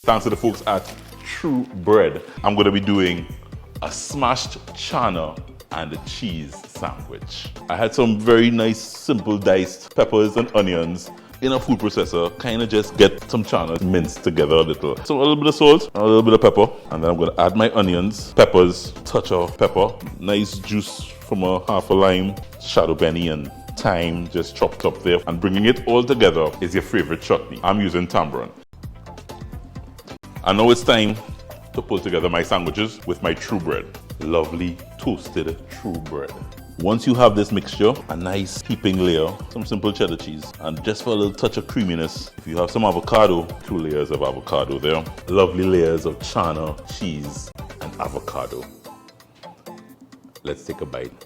Thanks to the folks at True Bread. I'm gonna be doing a smashed CHANNA and a cheese sandwich. I had some very nice, simple diced peppers and onions in a food processor, kind of just get some CHANNA minced together a little. So a little bit of salt, a little bit of pepper, and then I'm gonna add my onions, peppers, touch of pepper, nice juice from a half a lime, shadow benny and thyme just chopped up there. And bringing it all together is your favorite chutney. I'm using tamarind. I know it's time to put together my sandwiches with my True Bread. Lovely toasted True Bread. Once you have this mixture, a nice heaping layer, some simple cheddar cheese, and just for a little touch of creaminess, if you have some avocado, 2 layers of avocado there. Lovely layers of CHANNA, cheese, and avocado. Let's take a bite.